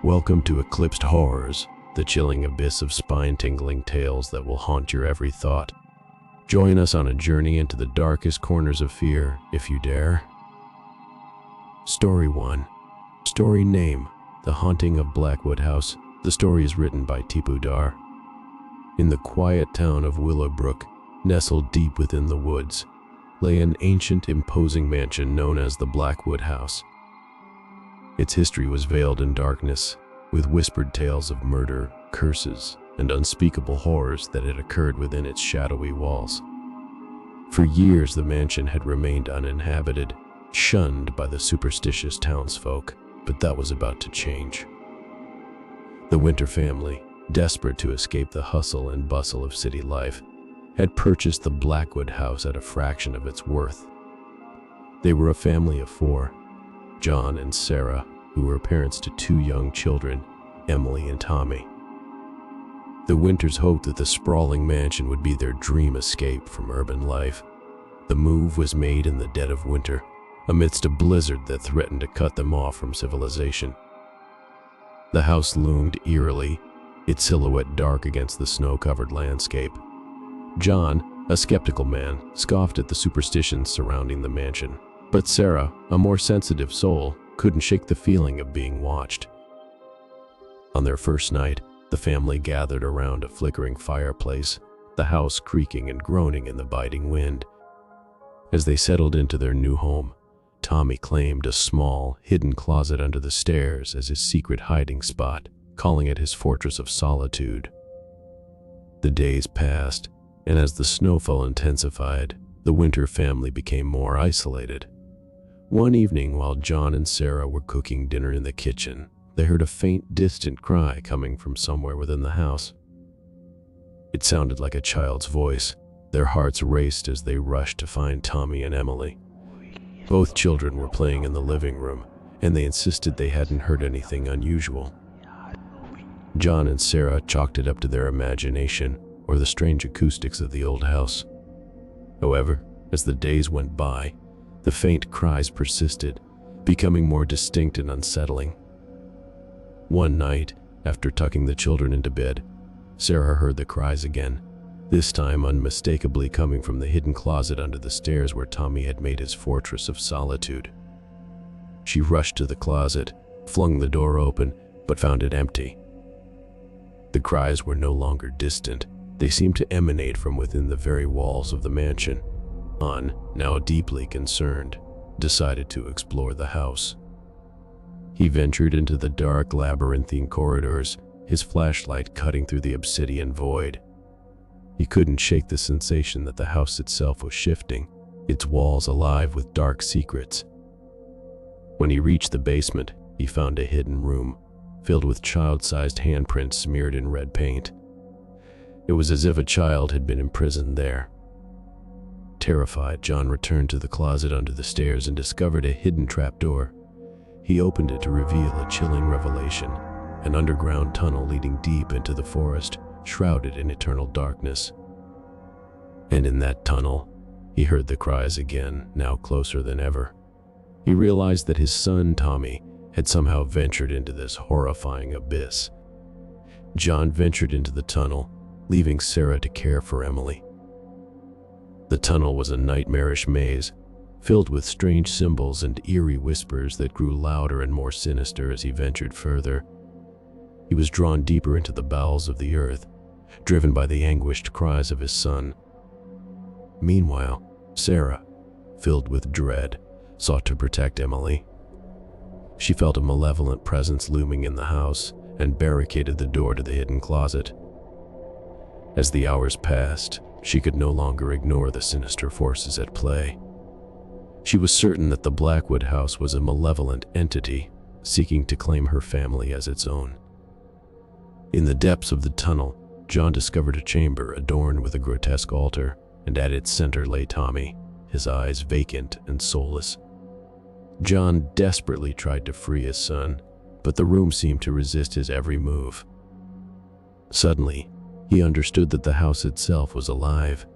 Welcome to Eclipsed Horrors, the chilling abyss of spine-tingling tales that will haunt your every thought. Join us on a journey into the darkest corners of fear, if you dare. Story 1. Story name: The Haunting of Blackwood House. The story is written by Tipu Dar. In the quiet town of Willowbrook, nestled deep within the woods, lay an ancient, imposing mansion known as the Blackwood House. Its history was veiled in darkness, with whispered tales of murder, curses, and unspeakable horrors that had occurred within its shadowy walls. For years, the mansion had remained uninhabited, shunned by the superstitious townsfolk, but that was about to change. The Winter family, desperate to escape the hustle and bustle of city life, had purchased the Blackwood House at a fraction of its worth. They were a family of 4, John and Sarah, who were parents to 2 young children, Emily and Tommy. The Winters hoped that the sprawling mansion would be their dream escape from urban life. The move was made in the dead of winter, amidst a blizzard that threatened to cut them off from civilization. The house loomed eerily, its silhouette dark against the snow-covered landscape. John, a skeptical man, scoffed at the superstitions surrounding the mansion. But Sarah, a more sensitive soul, couldn't shake the feeling of being watched. On their first night, the family gathered around a flickering fireplace, the house creaking and groaning in the biting wind. As they settled into their new home, Tommy claimed a small, hidden closet under the stairs as his secret hiding spot, calling it his fortress of solitude. The days passed, and as the snowfall intensified, the Winter family became more isolated. One evening, while John and Sarah were cooking dinner in the kitchen, they heard a faint, distant cry coming from somewhere within the house. It sounded like a child's voice. Their hearts raced as they rushed to find Tommy and Emily. Both children were playing in the living room, and they insisted they hadn't heard anything unusual. John and Sarah chalked it up to their imagination or the strange acoustics of the old house. However, as the days went by, the faint cries persisted, becoming more distinct and unsettling. One night, after tucking the children into bed, Sarah heard the cries again, this time unmistakably coming from the hidden closet under the stairs where Tommy had made his fortress of solitude. She rushed to the closet, flung the door open, but found it empty. The cries were no longer distant. They seemed to emanate from within the very walls of the mansion. John, now deeply concerned, decided to explore the house. He ventured into the dark, labyrinthine corridors, his flashlight cutting through the obsidian void. He couldn't shake the sensation that the house itself was shifting, its walls alive with dark secrets. When he reached the basement, he found a hidden room, filled with child-sized handprints smeared in red paint. It was as if a child had been imprisoned there. Terrified, John returned to the closet under the stairs and discovered a hidden trapdoor. He opened it to reveal a chilling revelation, an underground tunnel leading deep into the forest, shrouded in eternal darkness. And in that tunnel, he heard the cries again, now closer than ever. He realized that his son, Tommy, had somehow ventured into this horrifying abyss. John ventured into the tunnel, leaving Sarah to care for Emily. The tunnel was a nightmarish maze, filled with strange symbols and eerie whispers that grew louder and more sinister as he ventured further. He was drawn deeper into the bowels of the earth, driven by the anguished cries of his son. Meanwhile, Sarah, filled with dread, sought to protect Emily. She felt a malevolent presence looming in the house and barricaded the door to the hidden closet. As the hours passed, she could no longer ignore the sinister forces at play. She was certain that the Blackwood House was a malevolent entity, seeking to claim her family as its own. In the depths of the tunnel, John discovered a chamber adorned with a grotesque altar, and at its center lay Tommy, his eyes vacant and soulless. John desperately tried to free his son, but the room seemed to resist his every move. Suddenly, he understood that the house itself was alive,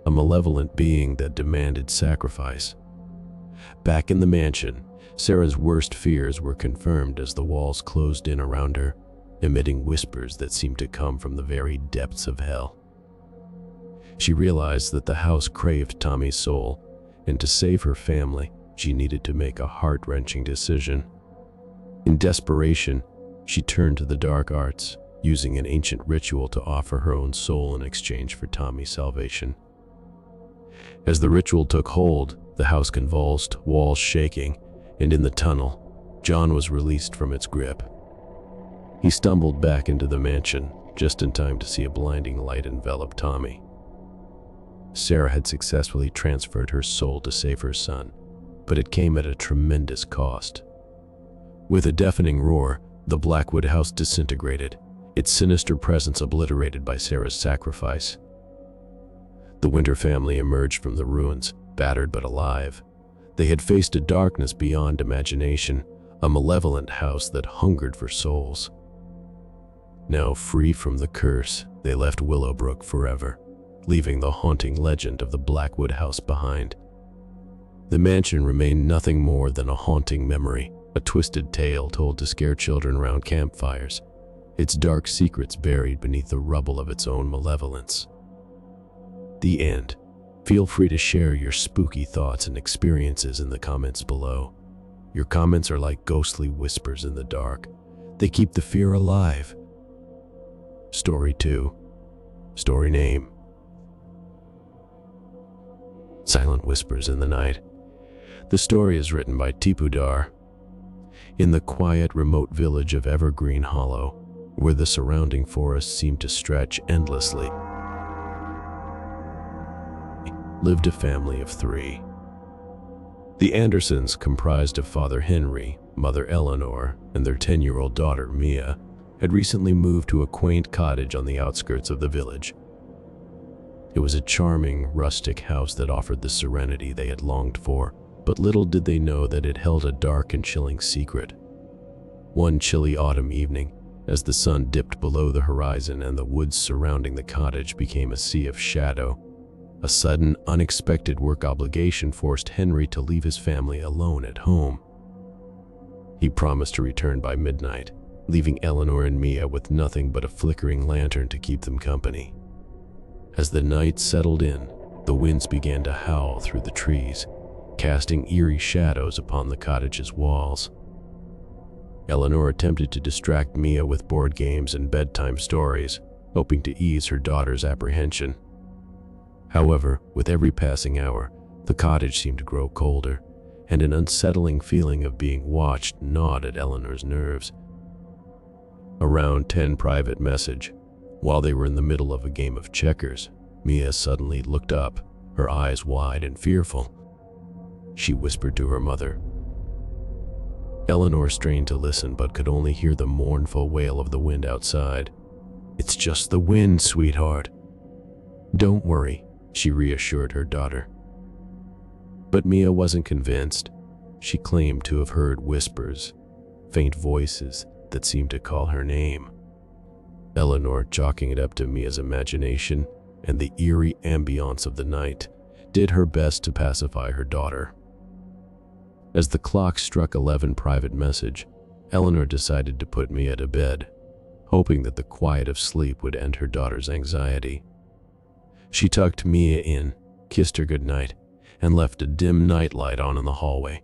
a malevolent being that demanded sacrifice. Back in the mansion, Sarah's worst fears were confirmed as the walls closed in around her, emitting whispers that seemed to come from the very depths of hell. She realized that the house craved Tommy's soul, and to save her family, she needed to make a heart-wrenching decision. In desperation, she turned to the dark arts, using an ancient ritual to offer her own soul in exchange for Tommy's salvation. As the ritual took hold, the house convulsed, walls shaking, and in the tunnel, John was released from its grip. He stumbled back into the mansion, just in time to see a blinding light envelop Tommy. Sarah had successfully transferred her soul to save her son, but it came at a tremendous cost. With a deafening roar, the Blackwood house disintegrated, its sinister presence obliterated by Sarah's sacrifice. The Winter family emerged from the ruins, battered but alive. They had faced a darkness beyond imagination, a malevolent house that hungered for souls. Now free from the curse, they left Willowbrook forever, leaving the haunting legend of the Blackwood house behind. The mansion remained nothing more than a haunting memory, a twisted tale told to scare children around campfires, its dark secrets buried beneath the rubble of its own malevolence. The end. Feel free to share your spooky thoughts and experiences in the comments below. Your comments are like ghostly whispers in the dark. They keep the fear alive. Story 2. Story name: Silent Whispers in the Night. The story is written by Tipu Dar. In the quiet, remote village of Evergreen Hollow, where the surrounding forests seemed to stretch endlessly, lived a family of 3. The Andersons, comprised of Father Henry, Mother Eleanor, and their 10-year-old daughter Mia, had recently moved to a quaint cottage on the outskirts of the village. It was a charming, rustic house that offered the serenity they had longed for, but little did they know that it held a dark and chilling secret. One chilly autumn evening, as the sun dipped below the horizon and the woods surrounding the cottage became a sea of shadow, a sudden, unexpected work obligation forced Henry to leave his family alone at home. He promised to return by midnight, leaving Eleanor and Mia with nothing but a flickering lantern to keep them company. As the night settled in, the winds began to howl through the trees, casting eerie shadows upon the cottage's walls. Eleanor attempted to distract Mia with board games and bedtime stories, hoping to ease her daughter's apprehension. However, with every passing hour, the cottage seemed to grow colder, and an unsettling feeling of being watched gnawed at Eleanor's nerves. Around 10 private message, while they were in the middle of a game of checkers, Mia suddenly looked up, her eyes wide and fearful. She whispered to her mother. Eleanor strained to listen but could only hear the mournful wail of the wind outside. "It's just the wind, sweetheart." "Don't worry," she reassured her daughter. But Mia wasn't convinced. She claimed to have heard whispers, faint voices that seemed to call her name. Eleanor, chalking it up to Mia's imagination and the eerie ambience of the night, did her best to pacify her daughter. As the clock struck 11 private message, Eleanor decided to put Mia to bed, hoping that the quiet of sleep would end her daughter's anxiety. She tucked Mia in, kissed her goodnight, and left a dim nightlight on in the hallway.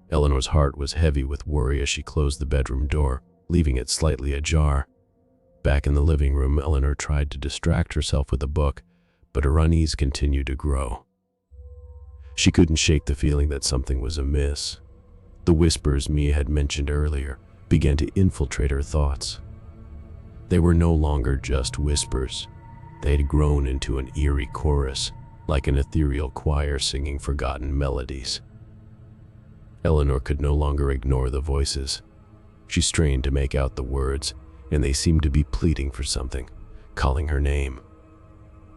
Eleanor's heart was heavy with worry as she closed the bedroom door, leaving it slightly ajar. Back in the living room, Eleanor tried to distract herself with a book, but her unease continued to grow. She couldn't shake the feeling that something was amiss. The whispers Mia had mentioned earlier began to infiltrate her thoughts. They were no longer just whispers. They had grown into an eerie chorus, like an ethereal choir singing forgotten melodies. Eleanor could no longer ignore the voices. She strained to make out the words, and they seemed to be pleading for something, calling her name.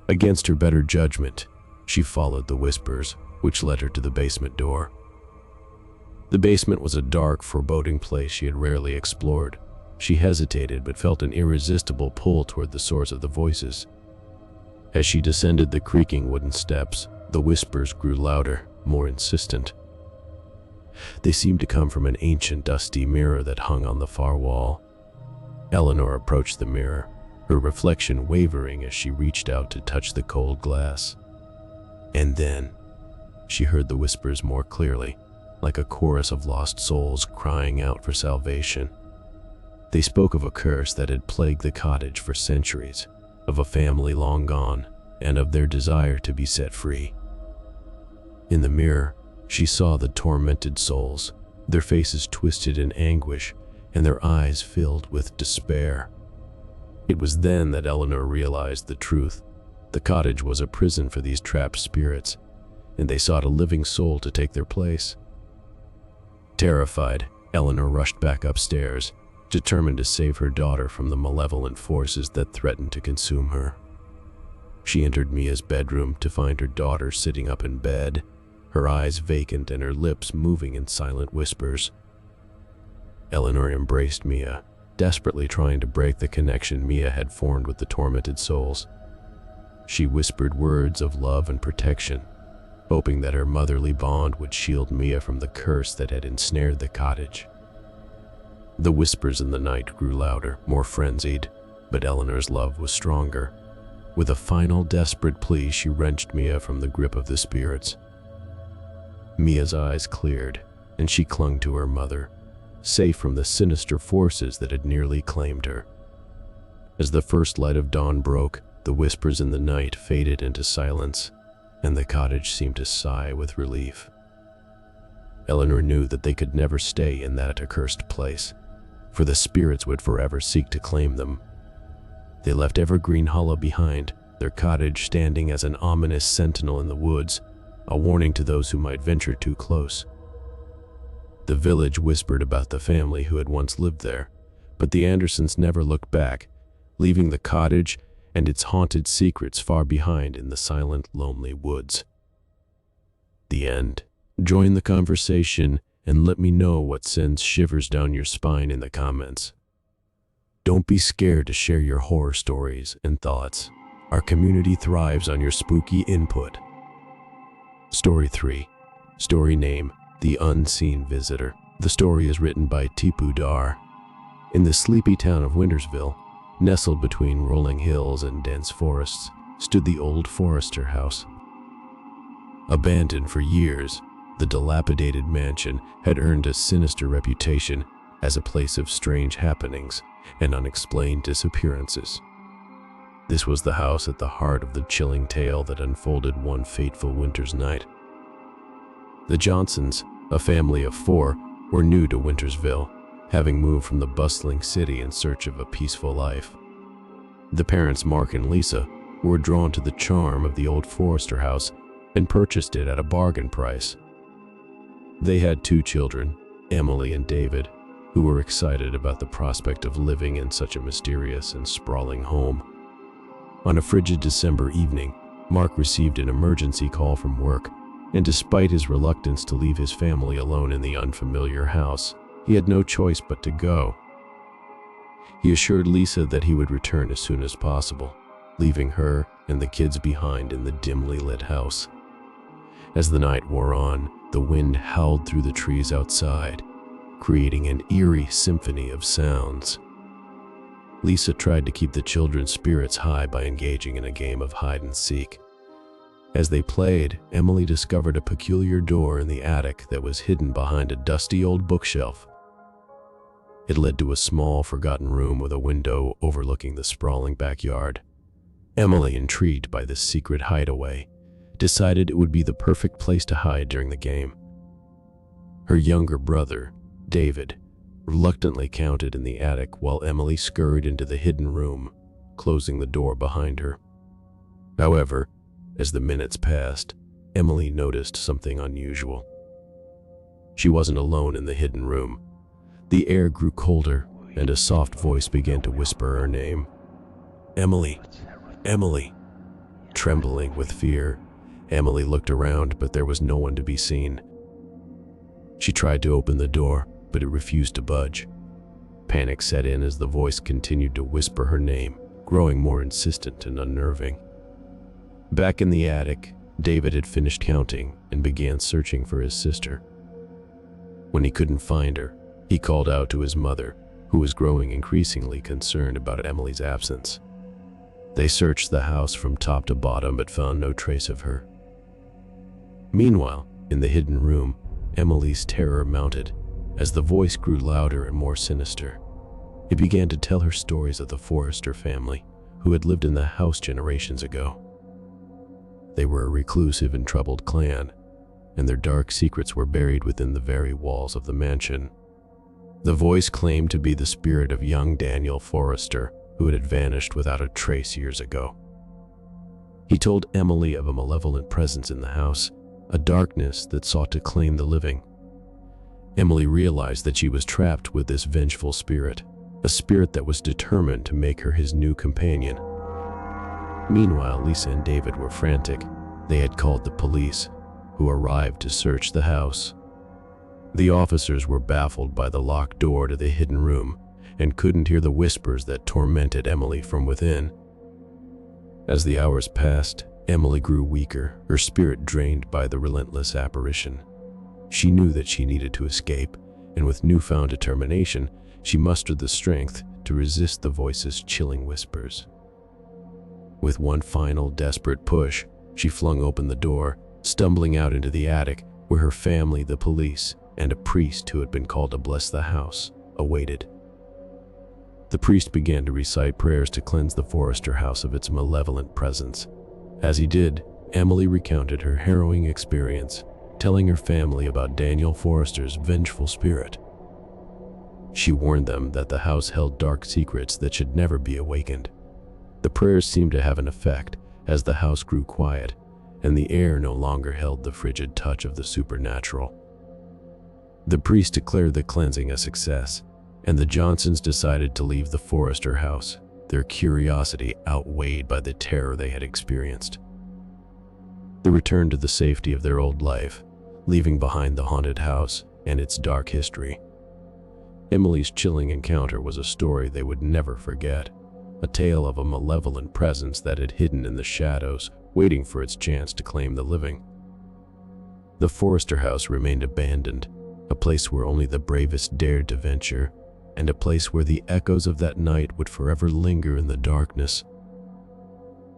Against her better judgment, she followed the whispers, which led her to the basement door. The basement was a dark, foreboding place she had rarely explored. She hesitated but felt an irresistible pull toward the source of the voices. As she descended the creaking wooden steps, the whispers grew louder, more insistent. They seemed to come from an ancient dusty mirror that hung on the far wall. Eleanor approached the mirror, her reflection wavering as she reached out to touch the cold glass. And then, she heard the whispers more clearly, like a chorus of lost souls crying out for salvation. They spoke of a curse that had plagued the cottage for centuries, of a family long gone, and of their desire to be set free. In the mirror, she saw the tormented souls, their faces twisted in anguish and their eyes filled with despair. It was then that Eleanor realized the truth. The cottage was a prison for these trapped spirits, and they sought a living soul to take their place. Terrified, Eleanor rushed back upstairs, determined to save her daughter from the malevolent forces that threatened to consume her. She entered Mia's bedroom to find her daughter sitting up in bed, her eyes vacant and her lips moving in silent whispers. Eleanor embraced Mia, desperately trying to break the connection Mia had formed with the tormented souls. She whispered words of love and protection, hoping that her motherly bond would shield Mia from the curse that had ensnared the cottage. The whispers in the night grew louder, more frenzied, but Eleanor's love was stronger. With a final desperate plea, she wrenched Mia from the grip of the spirits. Mia's eyes cleared, and she clung to her mother, safe from the sinister forces that had nearly claimed her. As the first light of dawn broke, the whispers in the night faded into silence, and the cottage seemed to sigh with relief. Eleanor knew that they could never stay in that accursed place, for the spirits would forever seek to claim them. They left Evergreen Hollow behind, their cottage standing as an ominous sentinel in the woods, a warning to those who might venture too close. The village whispered about the family who had once lived there, but the Andersons never looked back, leaving the cottage and its haunted secrets far behind in the silent, lonely woods. The end. Join the conversation and let me know what sends shivers down your spine in the comments. Don't be scared to share your horror stories and thoughts. Our community thrives on your spooky input. Story 3. Story name: The Unseen Visitor. The story is written by Tipu Dar. In the sleepy town of Wintersville, nestled between rolling hills and dense forests, stood the old Forester house. Abandoned for years, the dilapidated mansion had earned a sinister reputation as a place of strange happenings and unexplained disappearances. This was the house at the heart of the chilling tale that unfolded one fateful winter's night. The Johnsons, a family of 4, were new to Wintersville, having moved from the bustling city in search of a peaceful life. The parents, Mark and Lisa, were drawn to the charm of the old Forester house and purchased it at a bargain price. They had 2 children, Emily and David, who were excited about the prospect of living in such a mysterious and sprawling home. On a frigid December evening, Mark received an emergency call from work, and despite his reluctance to leave his family alone in the unfamiliar house, he had no choice but to go. He assured Lisa that he would return as soon as possible, leaving her and the kids behind in the dimly lit house. As the night wore on, the wind howled through the trees outside, creating an eerie symphony of sounds. Lisa tried to keep the children's spirits high by engaging in a game of hide-and-seek. As they played, Emily discovered a peculiar door in the attic that was hidden behind a dusty old bookshelf. It led to a small, forgotten room with a window overlooking the sprawling backyard. Emily, intrigued by this secret hideaway, decided it would be the perfect place to hide during the game. Her younger brother, David, reluctantly counted in the attic while Emily scurried into the hidden room, closing the door behind her. However, as the minutes passed, Emily noticed something unusual. She wasn't alone in the hidden room. The air grew colder, and a soft voice began to whisper her name. "Emily, Emily." Trembling with fear, Emily looked around, but there was no one to be seen. She tried to open the door, but it refused to budge. Panic set in as the voice continued to whisper her name, growing more insistent and unnerving. Back in the attic, David had finished counting and began searching for his sister. When he couldn't find her, he called out to his mother, who was growing increasingly concerned about Emily's absence. They searched the house from top to bottom but found no trace of her. Meanwhile, in the hidden room, Emily's terror mounted as the voice grew louder and more sinister. It began to tell her stories of the Forrester family, who had lived in the house generations ago. They were a reclusive and troubled clan, and their dark secrets were buried within the very walls of the mansion. The voice claimed to be the spirit of young Daniel Forrester, who had vanished without a trace years ago. He told Emily of a malevolent presence in the house, a darkness that sought to claim the living. Emily realized that she was trapped with this vengeful spirit, a spirit that was determined to make her his new companion. Meanwhile, Lisa and David were frantic. They had called the police, who arrived to search the house. The officers were baffled by the locked door to the hidden room and couldn't hear the whispers that tormented Emily from within. As the hours passed, Emily grew weaker, her spirit drained by the relentless apparition. She knew that she needed to escape, and with newfound determination, she mustered the strength to resist the voice's chilling whispers. With one final desperate push, she flung open the door, stumbling out into the attic where her family, the police, and a priest who had been called to bless the house awaited. The priest began to recite prayers to cleanse the Forrester house of its malevolent presence. As he did, Emily recounted her harrowing experience, telling her family about Daniel Forrester's vengeful spirit. She warned them that the house held dark secrets that should never be awakened. The prayers seemed to have an effect as the house grew quiet, and the air no longer held the frigid touch of the supernatural. The priest declared the cleansing a success, and the Johnsons decided to leave the Forrester house, their curiosity outweighed by the terror they had experienced. They returned to the safety of their old life, leaving behind the haunted house and its dark history. Emily's chilling encounter was a story they would never forget, a tale of a malevolent presence that had hidden in the shadows, waiting for its chance to claim the living. The Forrester house remained abandoned, a place where only the bravest dared to venture, and a place where the echoes of that night would forever linger in the darkness.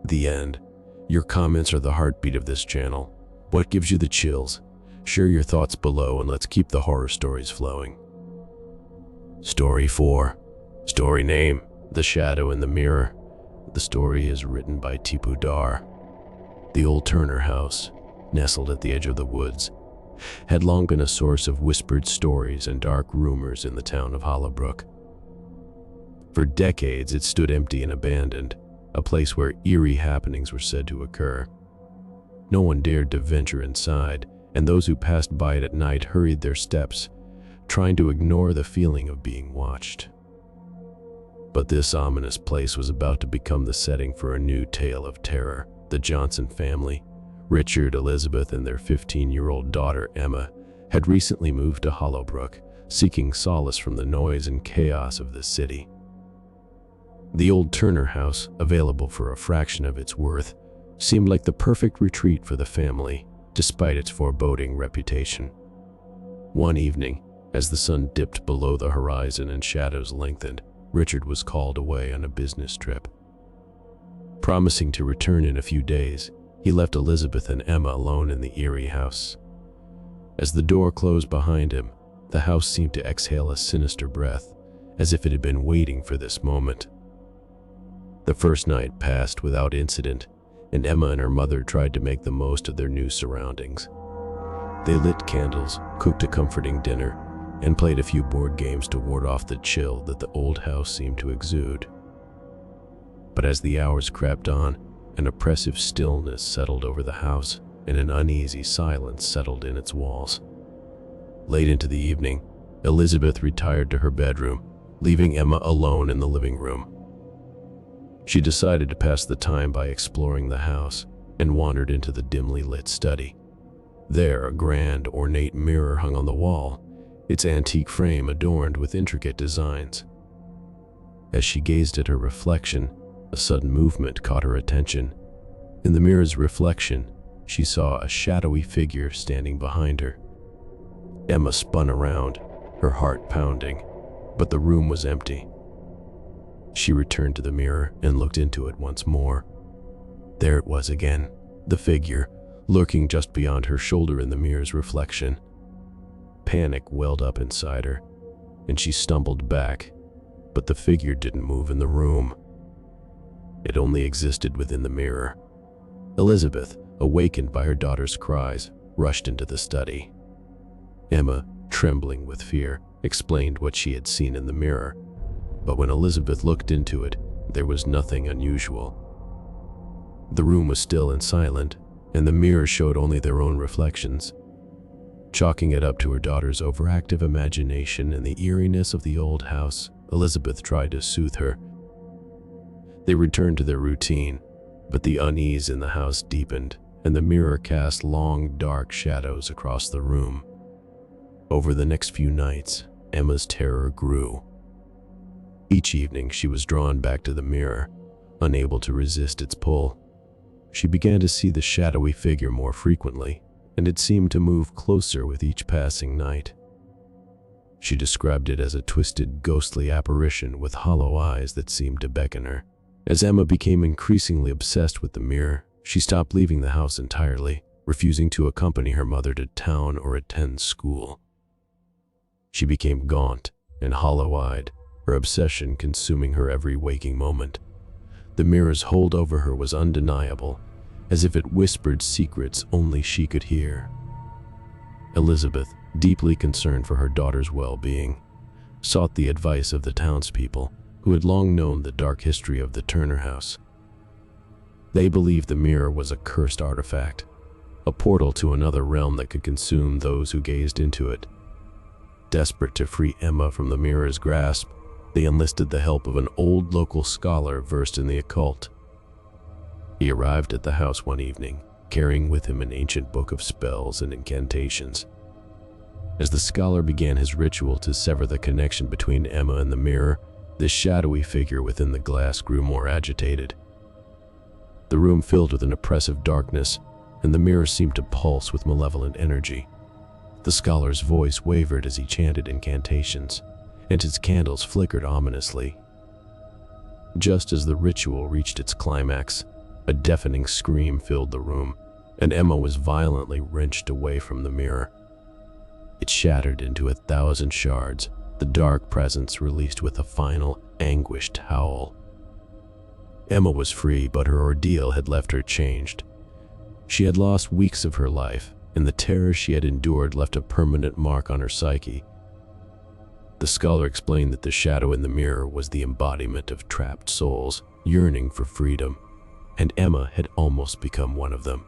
The end. Your comments are the heartbeat of this channel. What gives you the chills? Share your thoughts below and let's keep the horror stories flowing. Story 4. Story name: The Shadow in the Mirror. The story is written by Tipu Dar. The old Turner house, nestled at the edge of the woods, had long been a source of whispered stories and dark rumors in the town of Hollowbrook. For decades, it stood empty and abandoned, a place where eerie happenings were said to occur. No one dared to venture inside, and those who passed by it at night hurried their steps, trying to ignore the feeling of being watched. But this ominous place was about to become the setting for a new tale of terror. The Johnson family, Richard, Elizabeth, and their 15-year-old daughter Emma, had recently moved to Hollowbrook, seeking solace from the noise and chaos of the city. The old Turner house, available for a fraction of its worth, seemed like the perfect retreat for the family, despite its foreboding reputation. One evening, as the sun dipped below the horizon and shadows lengthened, Richard was called away on a business trip. Promising to return in a few days, he left Elizabeth and Emma alone in the eerie house. As the door closed behind him, the house seemed to exhale a sinister breath, as if it had been waiting for this moment. The first night passed without incident, and Emma and her mother tried to make the most of their new surroundings. They lit candles, cooked a comforting dinner, and played a few board games to ward off the chill that the old house seemed to exude. But as the hours crept on, an oppressive stillness settled over the house, and an uneasy silence settled in its walls. Late into the evening, Elizabeth retired to her bedroom, leaving Emma alone in the living room. She decided to pass the time by exploring the house and wandered into the dimly lit study. There, a grand, ornate mirror hung on the wall, its antique frame adorned with intricate designs. As she gazed at her reflection, a sudden movement caught her attention. In the mirror's reflection, she saw a shadowy figure standing behind her. Emma spun around, her heart pounding, but the room was empty. She returned to the mirror and looked into it once more. There it was again, the figure, lurking just beyond her shoulder in the mirror's reflection. Panic welled up inside her, and she stumbled back, but the figure didn't move in the room. It only existed within the mirror. Elizabeth, awakened by her daughter's cries, rushed into the study. Emma, trembling with fear, explained what she had seen in the mirror, but when Elizabeth looked into it, there was nothing unusual. The room was still and silent, and the mirror showed only their own reflections. Chalking it up to her daughter's overactive imagination and the eeriness of the old house, Elizabeth tried to soothe her. They returned to their routine, but the unease in the house deepened, and the mirror cast long, dark shadows across the room. Over the next few nights, Emma's terror grew. Each evening, she was drawn back to the mirror, unable to resist its pull. She began to see the shadowy figure more frequently, and it seemed to move closer with each passing night. She described it as a twisted, ghostly apparition with hollow eyes that seemed to beckon her. As Emma became increasingly obsessed with the mirror, she stopped leaving the house entirely, refusing to accompany her mother to town or attend school. She became gaunt and hollow-eyed, her obsession consuming her every waking moment. The mirror's hold over her was undeniable, as if it whispered secrets only she could hear. Elizabeth, deeply concerned for her daughter's well-being, sought the advice of the townspeople, who had long known the dark history of the Turner house. They believed the mirror was a cursed artifact, a portal to another realm that could consume those who gazed into it. Desperate to free Emma from the mirror's grasp, they enlisted the help of an old local scholar versed in the occult. He arrived at the house one evening, carrying with him an ancient book of spells and incantations. As the scholar began his ritual to sever the connection between Emma and the mirror, the shadowy figure within the glass grew more agitated. The room filled with an oppressive darkness, and the mirror seemed to pulse with malevolent energy. The scholar's voice wavered as he chanted incantations, and his candles flickered ominously. Just as the ritual reached its climax, a deafening scream filled the room, and Emma was violently wrenched away from the mirror. It shattered into 1,000 shards, the dark presence released with a final, anguished howl. Emma was free, but her ordeal had left her changed. She had lost weeks of her life, and the terror she had endured left a permanent mark on her psyche. The scholar explained that the shadow in the mirror was the embodiment of trapped souls yearning for freedom, and Emma had almost become one of them.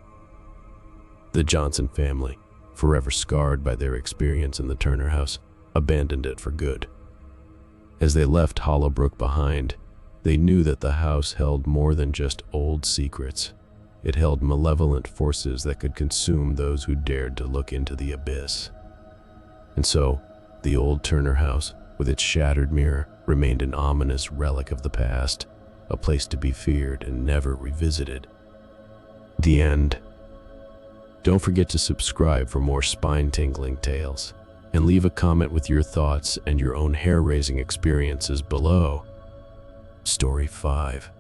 The Johnson family, forever scarred by their experience in the Turner house, abandoned it for good. As they left Hollowbrook behind, they knew that the house held more than just old secrets. It held malevolent forces that could consume those who dared to look into the abyss. And so, the old Turner house, with its shattered mirror, remained an ominous relic of the past, a place to be feared and never revisited. The end. Don't forget to subscribe for more spine-tingling tales, and leave a comment with your thoughts and your own hair-raising experiences below. Story 5.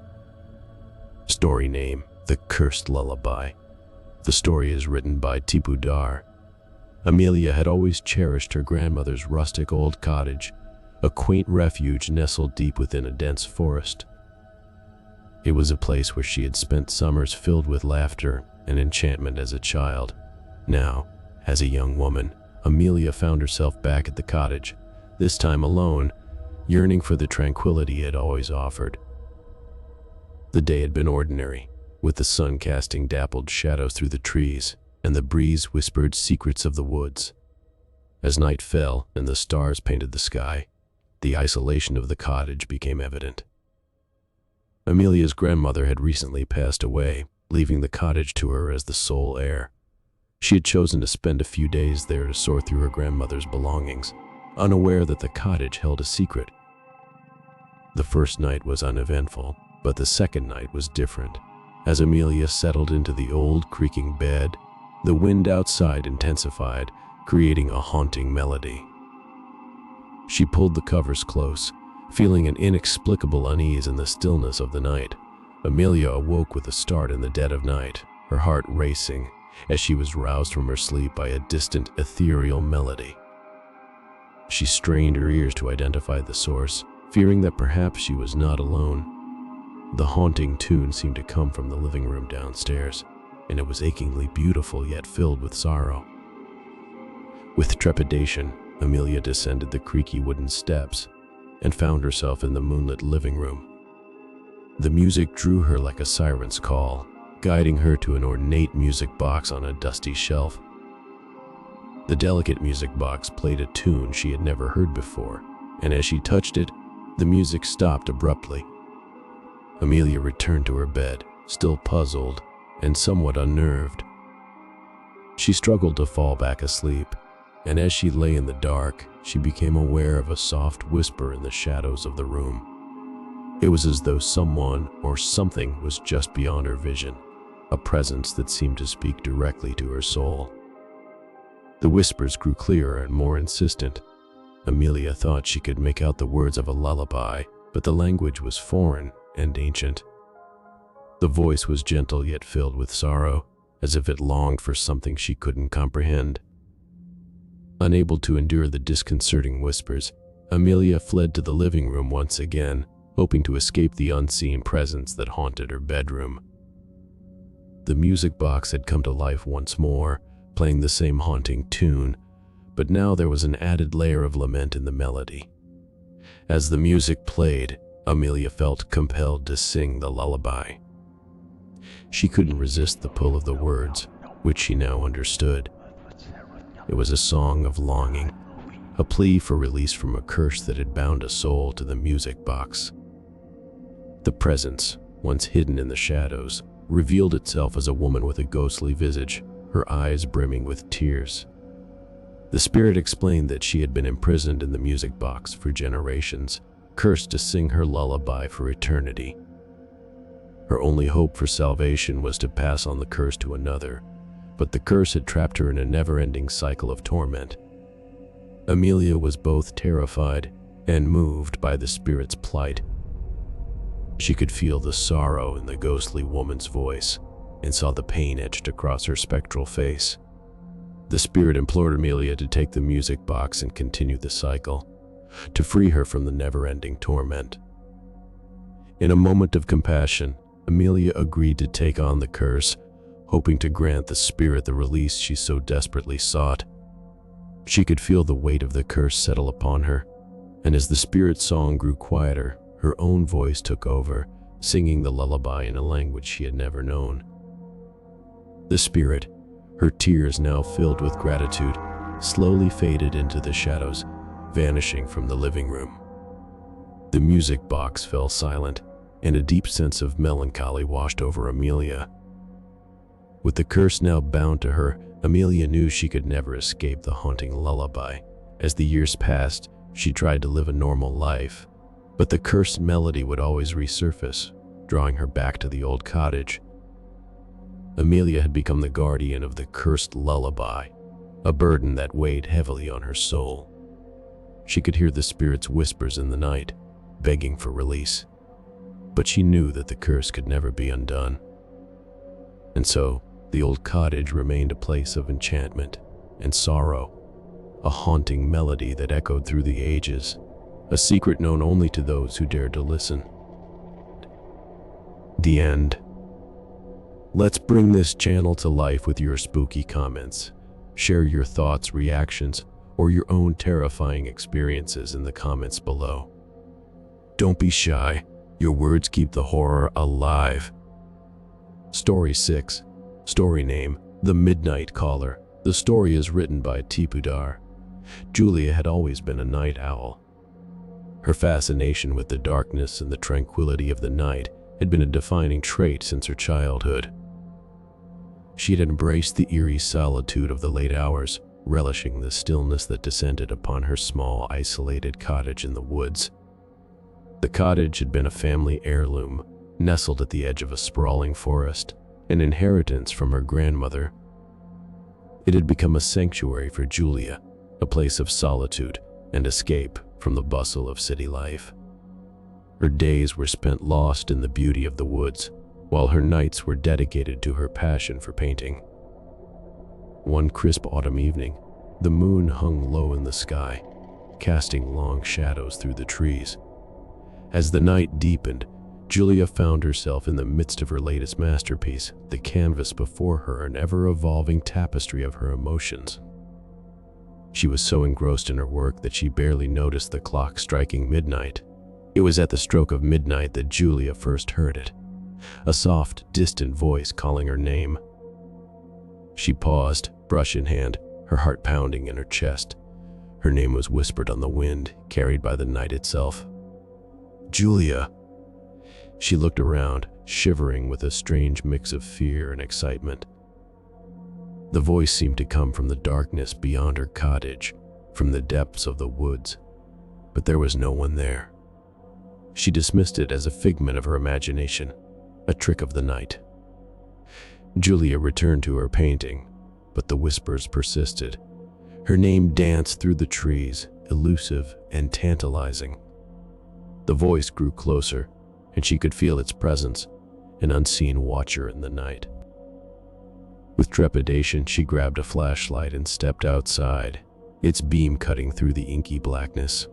Story name: The Cursed Lullaby. The story is written by Tipu Dar. Amelia had always cherished her grandmother's rustic old cottage, a quaint refuge nestled deep within a dense forest. It was a place where she had spent summers filled with laughter and enchantment as a child. Now, as a young woman, Amelia found herself back at the cottage, this time alone, yearning for the tranquility it always offered. The day had been ordinary, with the sun casting dappled shadows through the trees, and the breeze whispered secrets of the woods. As night fell and the stars painted the sky, the isolation of the cottage became evident. Amelia's grandmother had recently passed away, leaving the cottage to her as the sole heir. She had chosen to spend a few days there to sort through her grandmother's belongings, unaware that the cottage held a secret. The first night was uneventful, but the second night was different. As Amelia settled into the old creaking bed, the wind outside intensified, creating a haunting melody. She pulled the covers close, feeling an inexplicable unease in the stillness of the night. Amelia awoke with a start in the dead of night, her heart racing as she was roused from her sleep by a distant, ethereal melody. She strained her ears to identify the source, fearing that perhaps she was not alone. The haunting tune seemed to come from the living room downstairs, and it was achingly beautiful yet filled with sorrow. With trepidation, Amelia descended the creaky wooden steps and found herself in the moonlit living room. The music drew her like a siren's call, guiding her to an ornate music box on a dusty shelf. The delicate music box played a tune she had never heard before, and as she touched it, the music stopped abruptly. Amelia returned to her bed, still puzzled and somewhat unnerved. She struggled to fall back asleep, and as she lay in the dark, she became aware of a soft whisper in the shadows of the room. It was as though someone or something was just beyond her vision, a presence that seemed to speak directly to her soul. The whispers grew clearer and more insistent. Amelia thought she could make out the words of a lullaby, but the language was foreign and ancient. The voice was gentle yet filled with sorrow, as if it longed for something she couldn't comprehend. Unable to endure the disconcerting whispers, Amelia fled to the living room once again, hoping to escape the unseen presence that haunted her bedroom. The music box had come to life once more, playing the same haunting tune, but now there was an added layer of lament in the melody. As the music played, Amelia felt compelled to sing the lullaby. She couldn't resist the pull of the words, which she now understood. It was a song of longing, a plea for release from a curse that had bound a soul to the music box. The presence, once hidden in the shadows, revealed itself as a woman with a ghostly visage, her eyes brimming with tears. The spirit explained that she had been imprisoned in the music box for generations, cursed to sing her lullaby for eternity. Her only hope for salvation was to pass on the curse to another, but the curse had trapped her in a never-ending cycle of torment. Amelia was both terrified and moved by the spirit's plight. She could feel the sorrow in the ghostly woman's voice and saw the pain etched across her spectral face. The spirit implored Amelia to take the music box and continue the cycle, to free her from the never-ending torment. In a moment of compassion, Amelia agreed to take on the curse, hoping to grant the spirit the release she so desperately sought. She could feel the weight of the curse settle upon her, and as the spirit's song grew quieter, her own voice took over, singing the lullaby in a language she had never known. The spirit, her tears now filled with gratitude, slowly faded into the shadows, vanishing from the living room. The music box fell silent, and a deep sense of melancholy washed over Amelia. With the curse now bound to her, Amelia knew she could never escape the haunting lullaby. As the years passed, she tried to live a normal life, but the cursed melody would always resurface, drawing her back to the old cottage. Amelia had become the guardian of the cursed lullaby, a burden that weighed heavily on her soul. She could hear the spirit's whispers in the night, begging for release, but she knew that the curse could never be undone. And so, the old cottage remained a place of enchantment and sorrow, a haunting melody that echoed through the ages, a secret known only to those who dared to listen. The end. Let's bring this channel to life with your spooky comments. Share your thoughts, reactions, or your own terrifying experiences in the comments below. Don't be shy. Your words keep the horror alive. Story 6. Story name: The Midnight Caller. The story is written by Tipu Dar. Julia had always been a night owl. Her fascination with the darkness and the tranquility of the night had been a defining trait since her childhood. She had embraced the eerie solitude of the late hours, relishing the stillness that descended upon her small, isolated cottage in the woods. The cottage had been a family heirloom, nestled at the edge of a sprawling forest, an inheritance from her grandmother. It had become a sanctuary for Julia, a place of solitude and escape from the bustle of city life. Her days were spent lost in the beauty of the woods, while her nights were dedicated to her passion for painting. One crisp autumn evening, the moon hung low in the sky, casting long shadows through the trees. As the night deepened, Julia found herself in the midst of her latest masterpiece, the canvas before her an ever-evolving tapestry of her emotions. She was so engrossed in her work that she barely noticed the clock striking midnight. It was at the stroke of midnight that Julia first heard it, a soft, distant voice calling her name. She paused, brush in hand, her heart pounding in her chest. Her name was whispered on the wind, carried by the night itself. "Julia!" She looked around, shivering with a strange mix of fear and excitement. The voice seemed to come from the darkness beyond her cottage, from the depths of the woods, but there was no one there. She dismissed it as a figment of her imagination, a trick of the night. Julia returned to her painting, but the whispers persisted. Her name danced through the trees, elusive and tantalizing. The voice grew closer, and she could feel its presence, an unseen watcher in the night. With trepidation, she grabbed a flashlight and stepped outside, its beam cutting through the inky blackness.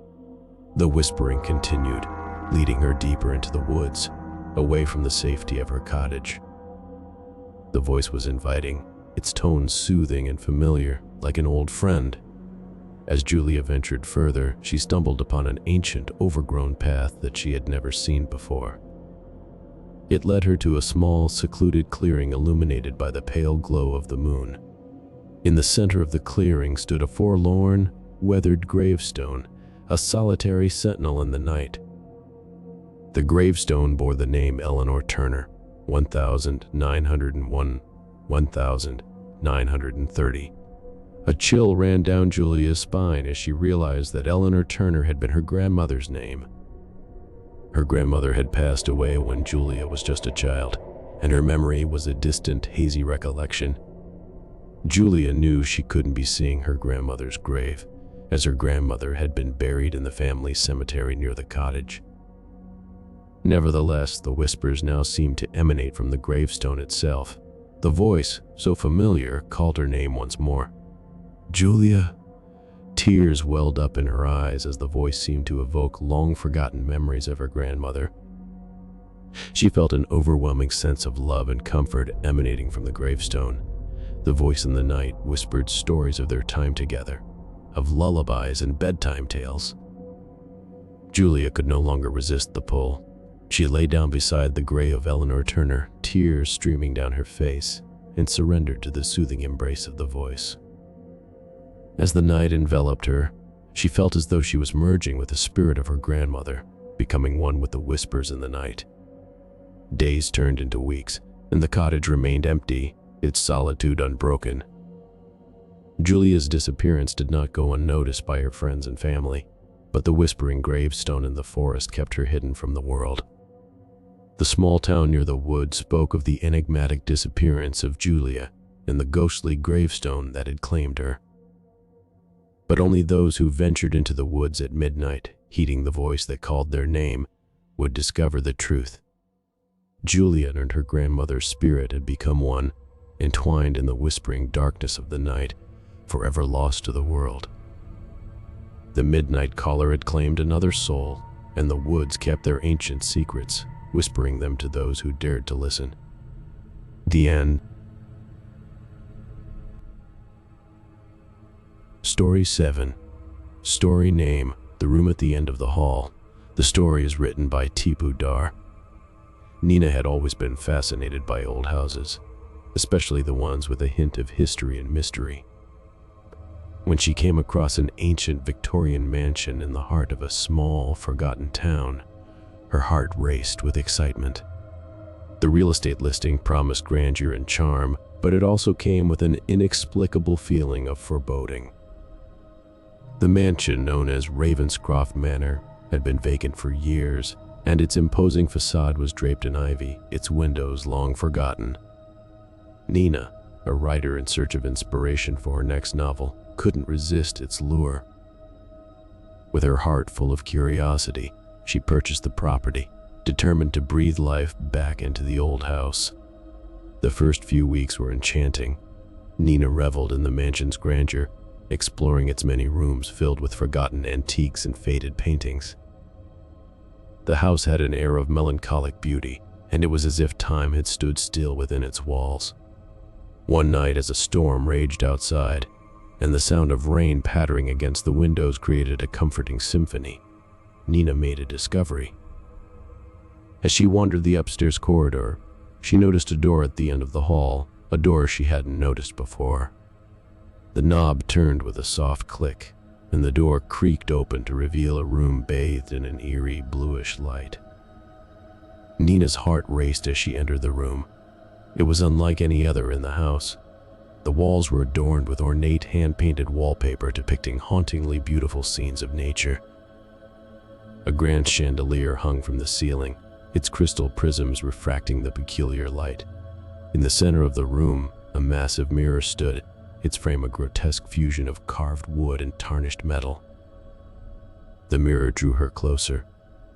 The whispering continued, leading her deeper into the woods, away from the safety of her cottage. The voice was inviting, its tone soothing and familiar, like an old friend. As Julia ventured further, she stumbled upon an ancient, overgrown path that she had never seen before. It led her to a small, secluded clearing illuminated by the pale glow of the moon. In the center of the clearing stood a forlorn, weathered gravestone, a solitary sentinel in the night. The gravestone bore the name Eleanor Turner, 1901-1930. A chill ran down Julia's spine as she realized that Eleanor Turner had been her grandmother's name. Her grandmother had passed away when Julia was just a child, and her memory was a distant, hazy recollection. Julia knew she couldn't be seeing her grandmother's grave, as her grandmother had been buried in the family cemetery near the cottage. Nevertheless, the whispers now seemed to emanate from the gravestone itself. The voice, so familiar, called her name once more. "Julia!" Tears welled up in her eyes as the voice seemed to evoke long-forgotten memories of her grandmother. She felt an overwhelming sense of love and comfort emanating from the gravestone. The voice in the night whispered stories of their time together, of lullabies and bedtime tales. Julia could no longer resist the pull. She lay down beside the grave of Eleanor Turner, tears streaming down her face, and surrendered to the soothing embrace of the voice. As the night enveloped her, she felt as though she was merging with the spirit of her grandmother, becoming one with the whispers in the night. Days turned into weeks, and the cottage remained empty, its solitude unbroken. Julia's disappearance did not go unnoticed by her friends and family, but the whispering gravestone in the forest kept her hidden from the world. The small town near the wood spoke of the enigmatic disappearance of Julia and the ghostly gravestone that had claimed her. But only those who ventured into the woods at midnight, heeding the voice that called their name, would discover the truth. Julia and her grandmother's spirit had become one, entwined in the whispering darkness of the night, forever lost to the world. The midnight caller had claimed another soul, and the woods kept their ancient secrets, whispering them to those who dared to listen. The end. Story 7. Story name, The Room at the End of the Hall. The story is written by Tipu Dar. Nina had always been fascinated by old houses, especially the ones with a hint of history and mystery. When she came across an ancient Victorian mansion in the heart of a small, forgotten town, her heart raced with excitement. The real estate listing promised grandeur and charm, but it also came with an inexplicable feeling of foreboding. The mansion, known as Ravenscroft Manor, had been vacant for years, and its imposing facade was draped in ivy, its windows long forgotten. Nina, a writer in search of inspiration for her next novel, couldn't resist its lure. With her heart full of curiosity, she purchased the property, determined to breathe life back into the old house. The first few weeks were enchanting. Nina reveled in the mansion's grandeur, exploring its many rooms filled with forgotten antiques and faded paintings. The house had an air of melancholic beauty, and it was as if time had stood still within its walls. One night, as a storm raged outside, and the sound of rain pattering against the windows created a comforting symphony, Nina made a discovery. As she wandered the upstairs corridor, she noticed a door at the end of the hall, a door she hadn't noticed before. The knob turned with a soft click, and the door creaked open to reveal a room bathed in an eerie bluish light. Nina's heart raced as she entered the room. It was unlike any other in the house. The walls were adorned with ornate hand-painted wallpaper depicting hauntingly beautiful scenes of nature. A grand chandelier hung from the ceiling, its crystal prisms refracting the peculiar light. In the center of the room, a massive mirror stood, its frame a grotesque fusion of carved wood and tarnished metal. The mirror drew her closer.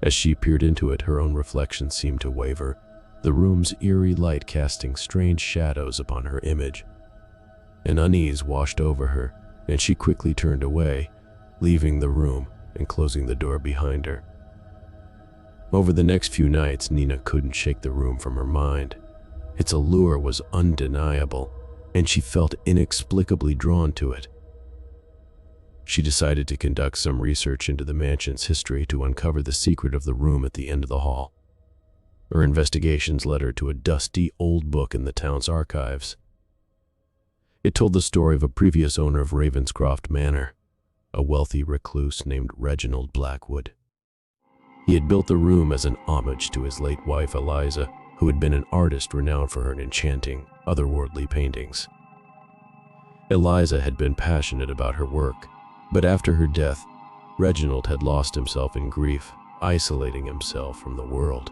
As she peered into it, her own reflection seemed to waver, the room's eerie light casting strange shadows upon her image. An unease washed over her, and she quickly turned away, leaving the room and closing the door behind her. Over the next few nights, Nina couldn't shake the room from her mind. Its allure was undeniable, and she felt inexplicably drawn to it. She decided to conduct some research into the mansion's history to uncover the secret of the room at the end of the hall. Her investigations led her to a dusty old book in the town's archives. It told the story of a previous owner of Ravenscroft Manor, a wealthy recluse named Reginald Blackwood. He had built the room as an homage to his late wife Eliza, who had been an artist renowned for her enchanting, otherworldly paintings. Eliza had been passionate about her work, but after her death, Reginald had lost himself in grief, isolating himself from the world.